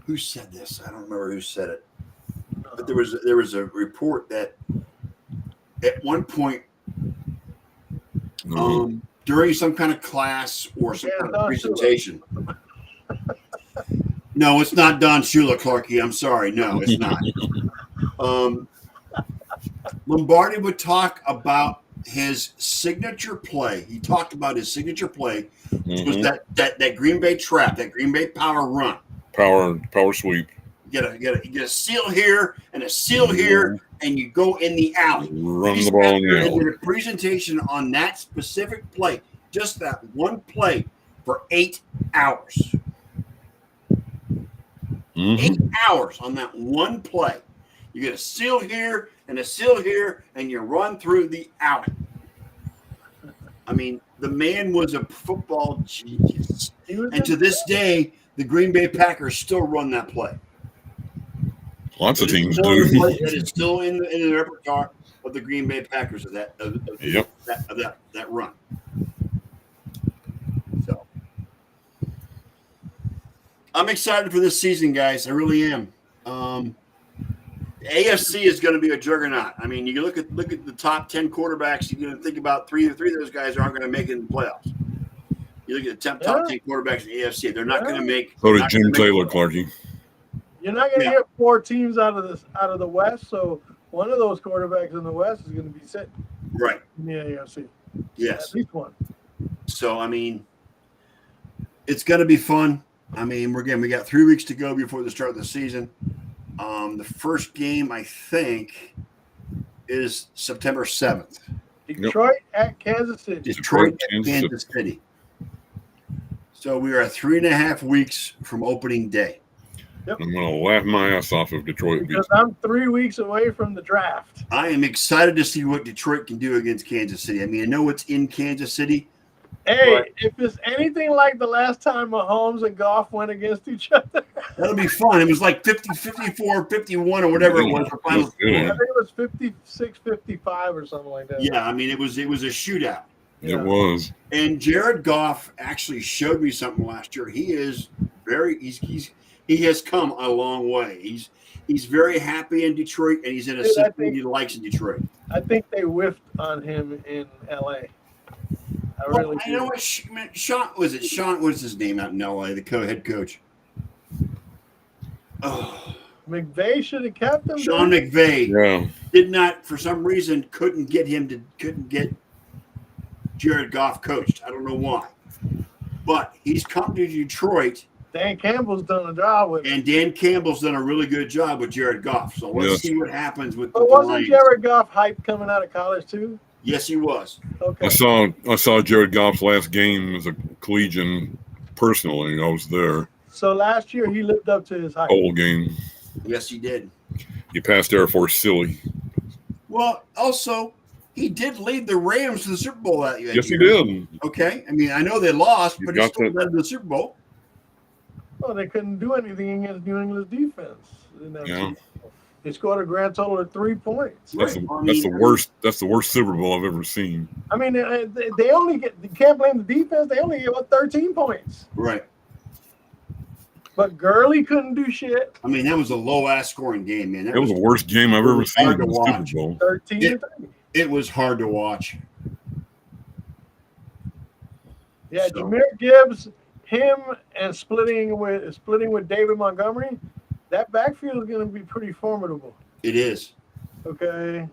Who said this? I don't remember who said it. But there was a report that at one point during some kind of class or some kind of presentation. No, it's not Don Shula, Clarky. I'm sorry. No, it's not. Lombardi would talk about his signature play. He talked about his signature play, which was that Green Bay trap, that Green Bay power run. Power sweep. You get a seal here and a seal here, and you go in the alley. Run the ball in the alley. Did a presentation on that specific play, just that one play, for 8 hours. 8 hours on that one play. You get a seal here and a seal here, and you run through the alley. I mean, the man was a football genius. And to this day, the Green Bay Packers still run that play. Lots of It is teams still do. in play- It is still in the repertoire of the Green Bay Packers of that Yep. that run. So I'm excited for this season, guys. I really am. AFC is going to be a juggernaut. I mean, you look at the top 10 quarterbacks. You're going to think about three of those guys aren't going to make it in the playoffs. You look at the top 10 quarterbacks in the AFC; they're not going to make. So did Jim Taylor, Clarky. You're not going to get 4 teams out of the West, so one of those quarterbacks in the West is going to be sitting Right. in the AFC. Yes. At least one. So I mean, it's going to be fun. I mean, we got 3 weeks to go before the start of the season. The first game, I think, is September 7th. Detroit at Kansas City. Detroit at Kansas City. So we are 3.5 weeks from opening day. I'm going to laugh my ass off if Detroit Because beats. I'm 3 weeks away from the draft. I am excited to see what Detroit can do against Kansas City. I mean, I know it's in Kansas City. Hey, Right. if it's anything like the last time Mahomes and Goff went against each other, That'll be fun. It was like 50, 54, 51 or whatever it was for final I score. think it was 56, 55 or something like that. Yeah, I mean, it was a shootout. It was. And Jared Goff actually showed me something last year. He is he has come a long way. He's very happy in Detroit, and he's in a system he likes in Detroit. I think they whiffed on him in LA. I know what Sean was it. Sean, what's his name out in LA? The head coach. Oh, McVay should have kept him. Sean McVay Yeah. did not, for some reason, couldn't get Jared Goff coached. I don't know why, but he's come to Detroit. Dan Campbell's done a job with him. And Dan Campbell's done a really good job with Jared Goff. So let's see what happens with But the wasn't Lions. Jared Goff hype coming out of college too? Yes, he was. Okay. I saw Jared Goff's last game as a collegian personally. I was there. So last year he lived up to his hype. Whole game. Yes, he did. He passed Air Force silly. Well, also, he did lead the Rams to the Super Bowl that year. Yes, he did. Okay. I mean, I know they lost, but he still led the Super Bowl. Well, they couldn't do anything against New England's defense. Yeah. They scored a grand total of 3 points. That's the worst. That's the worst Super Bowl I've ever seen. I mean, they only get. You can't blame the defense. They only get 13 points. Right. But Gurley couldn't do shit. I mean, that was a low-ass scoring game, man. It was the worst game I've ever seen in to the watch. Super Bowl. 13. It was hard to watch. Yeah, So- Jahmyr Gibbs, him, and splitting with David Montgomery. That backfield is going to be pretty formidable. It is. Okay.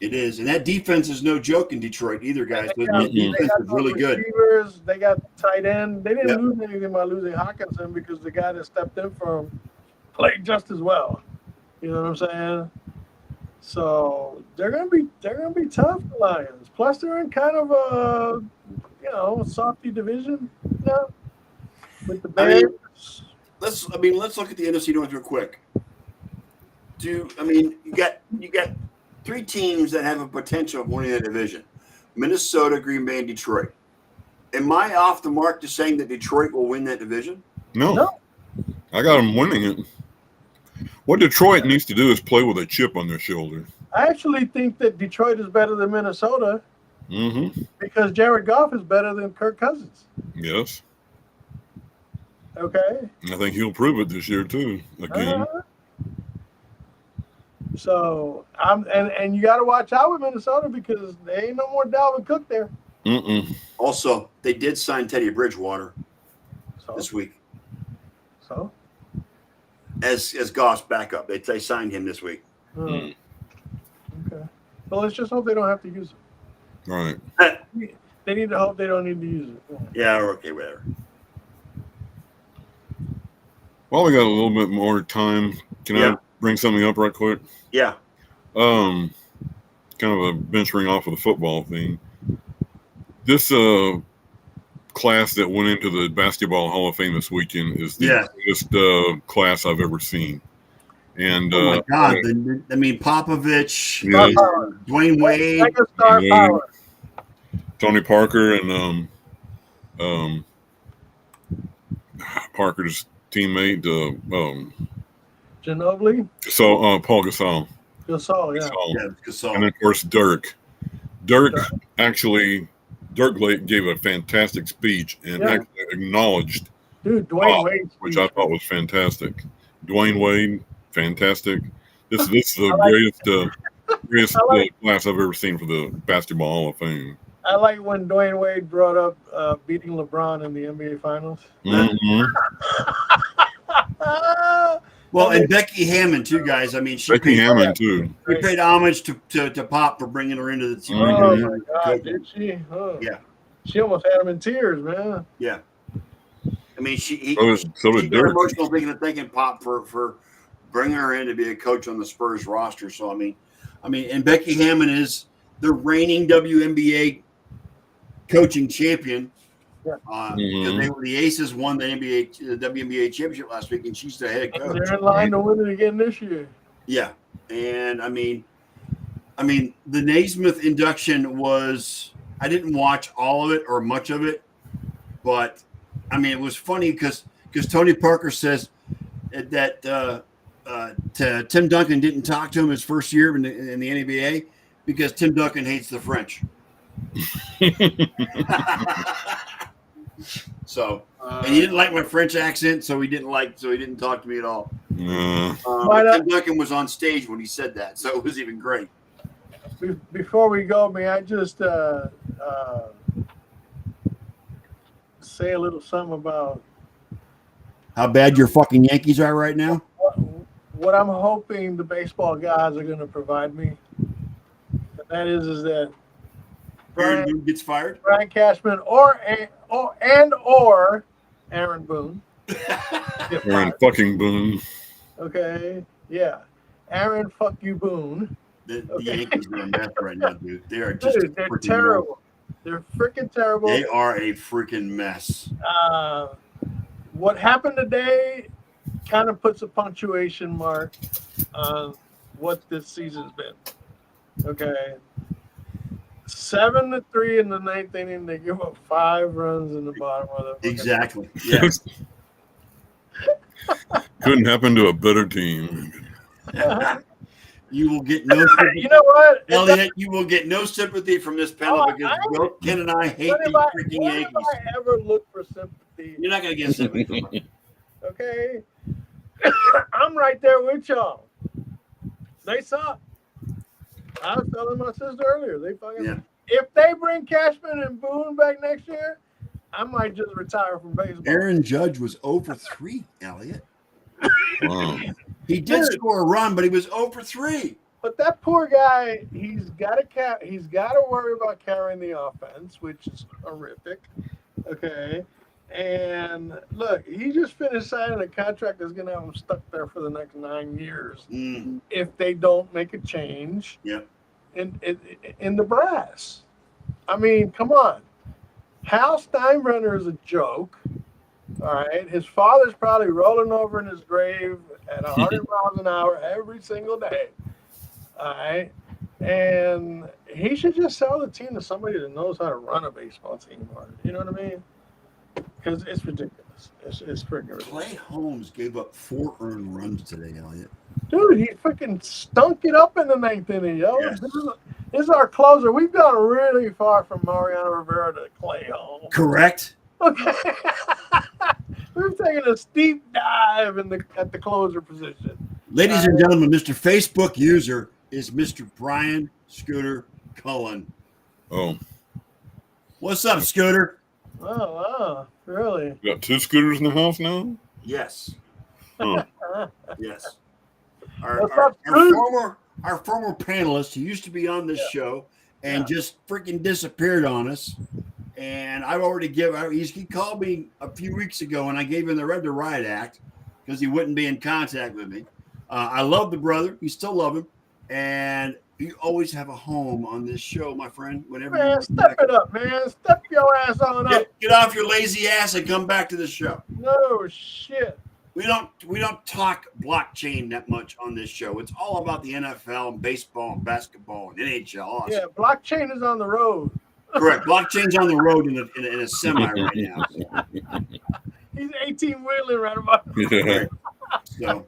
It is. And that defense is no joke in Detroit either, guys. They The got defense is really good. Receivers, they got tight end. They didn't Yep. lose anything by losing Hawkinson because the guy that stepped in for him played just as well. You know what I'm saying? So they're gonna be tough, the Lions. Plus they're in kind of a softy division, with the I mean, Bears. let's look at the NFC North real quick. You got 3 teams that have a potential of winning that division: Minnesota, Green Bay, and Detroit. Am I off the mark to saying that Detroit will win that division? No. I got them winning it. What Detroit needs to do is play with a chip on their shoulder. I actually think that Detroit is better than Minnesota Mm-hmm. because Jared Goff is better than Kirk Cousins. Yes. Okay. I think he'll prove it this year too. Again. So and you got to watch out with Minnesota because there ain't no more Dalvin Cook there. Also, they did sign Teddy Bridgewater this week So as Goff's backup. They signed him this week. okay. Well, let's just hope they don't have to use it. Right. They need to hope they don't need to use it. Yeah, okay, whatever. Well, we got a little bit more time. Can I bring something up right quick? Yeah. Kind of a venturing off of the football thing. This class that went into the Basketball Hall of Fame this weekend is the biggest class I've ever seen. And oh my God! Popovich, Dwayne Wade, Star power. Tony Parker, and Parker's teammate Ginobili? So Paul Gasol. Gasol, yeah. Yeah, Gasol. And then, of course, Dirk. Dirk gave a fantastic speech and actually acknowledged Dude, Dwayne Wade, which I thought was fantastic. Dwayne Wade, fantastic. This is the greatest class I've ever seen for the Basketball Hall of Fame. I like when Dwayne Wade brought up beating LeBron in the NBA Finals. Mm-hmm. Well, and Becky Hammond too, guys. I mean, she paid homage to Pop for bringing her into the team. Oh my God, did she? Oh. Yeah, she almost had him in tears, man. Yeah, I mean, she did got emotional thanking Pop for bringing her in to be a coach on the Spurs roster. So I mean, and Becky Hammond is the reigning WNBA coaching champion. Yeah. Because they were the Aces won the WNBA championship last week, and she's the head coach. They're in line to win it again this year. Yeah, and I mean, the Naismith induction was. I didn't watch all of it or much of it, but I mean, it was funny because Tony Parker says that Tim Duncan didn't talk to him his first year in the NBA because Tim Duncan hates the French. So, and he didn't like my French accent, so he didn't talk to me at all. Tim Duncan was on stage when he said that, so it was even great. Before we go, may I just say a little something about how bad your fucking Yankees are right now? What I'm hoping the baseball guys are going to provide me, and that is that Aaron Boone gets fired. Brian Cashman or Aaron Boone. Aaron fucking Boone. Okay, yeah, Aaron fuck you Boone. The Yankees are a mess right now, dude. They are just they're terrible. They're freaking terrible. They are a freaking mess. What happened today kind of puts a punctuation mark on what this season's been. Okay. 7-3 in the ninth inning. They give up 5 runs in the bottom of the. Exactly. Yes. Couldn't happen to a better team. You will get no sympathy. You know what, Elliot? You will get no sympathy from this panel because Ken and I hate the freaking Yankees. If I ever look for sympathy, you're not going to get sympathy from me. Okay, I'm right there with y'all. They suck. I was telling my sister earlier. They fucking. Yeah. If they bring Cashman and Boone back next year, I might just retire from baseball. Aaron Judge was over 3, Elliot. Wow. He did score a run, but he was over 3. But that poor guy, he's got to worry about carrying the offense, which is horrific. Okay. And look, he just finished signing a contract that's going to have him stuck there for the next 9 years if they don't make a change. Yeah. In the brass. I mean, come on. Hal Steinbrenner is a joke. All right. His father's probably rolling over in his grave at 100 miles an hour every single day. All right. And he should just sell the team to somebody that knows how to run a baseball team. You know what I mean? Because it's ridiculous. It's freaking ridiculous. Clay Holmes gave up 4 earned runs today, Elliot. Dude, he freaking stunk it up in the 9th inning, yo. Yes. This is our closer. We've gone really far from Mariano Rivera to Clay Holmes. Correct. Okay. We've taken a steep dive at the closer position. Ladies and gentlemen, Mr. Facebook user is Mr. Brian Scooter Cullen. Oh. What's up, Scooter? Oh, wow. Really? You got 2 Scooters in the house now? Yes. Huh. Yes. What's Our up, Scooter? our former panelist who used to be on this show and just freaking disappeared on us. And I've already he called me a few weeks ago and I gave him the Red to Riot Act because he wouldn't be in contact with me. I love the brother. You still love him. And you always have a home on this show, my friend. Whenever man, step it up, man. Step your ass on up. Get off your lazy ass and come back to the show. No shit. We don't talk blockchain that much on this show. It's all about the NFL and baseball and basketball and NHL. Awesome. Yeah, blockchain is on the road. Correct. Blockchain's on the road in a semi right now. He's 18 wheeling right about. Yeah. So,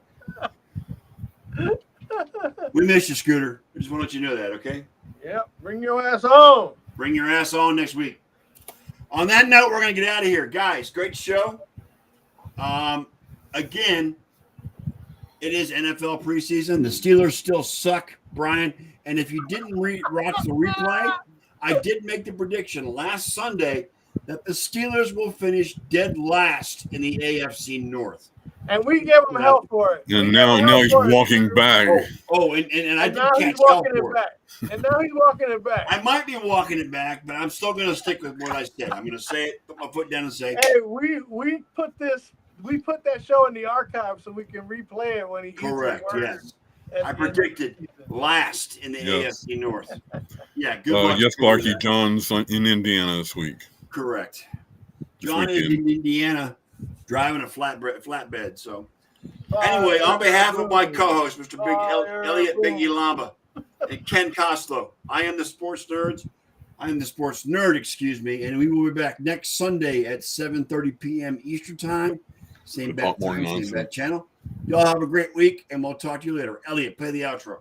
We miss you, Scooter. I just want to let you know that, okay? Yep. Bring your ass on. Bring your ass on next week. On that note, we're going to get out of here. Guys, great show. Again, it is NFL preseason. The Steelers still suck, Brian. And if you didn't watch the replay, I did make the prediction last Sunday that the Steelers will finish dead last in the AFC North. And we gave him hell for it. And now he's walking back. And I did now catch he's hell walking for it back. And now he's walking it back. I might be walking it back, but I'm still going to stick with what I said. I'm going to say it, put my foot down and say, hey, we put that show in the archive so we can replay it when he correct, eats his yes. words. I predicted last in the AFC North. Yeah, good luck. Yes, Clarky, John's in Indiana this week. Correct. John is in Indiana driving a flatbed. So, anyway, on behalf of my co-host, Mr. Elliot Biggie Lamba, and Ken Costlow, I am the Sports Nerd, and we will be back next Sunday at 7:30 p.m. Eastern Time. Same bat time, same bat channel. Y'all have a great week, and we'll talk to you later. Elliot, play the outro.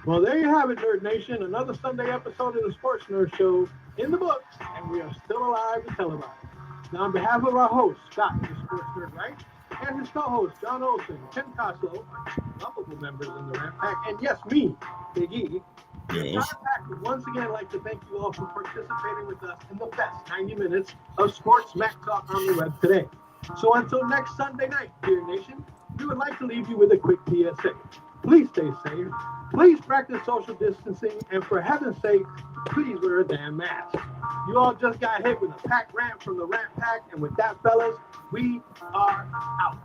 Well, there you have it, Nerd Nation. Another Sunday episode of the Sports Nerd Show in the books, and we are still alive to tell about it. Now, on behalf of our host, Scott, the Sports Nerd Right, and his co-host, John Olson, Ken Costlow, lovable members in the Rat Pack, and yes, me, Big E, Yes. Rat Pack would once again like to thank you all for participating with us in the best 90 minutes of sports smack talk on the web today. So until next Sunday night, dear nation, we would like to leave you with a quick PSA. Please stay safe. Please practice social distancing. And for heaven's sake, please wear a damn mask. You all just got hit with a pack rant from the Rat Pack. And with that, fellas, we are out.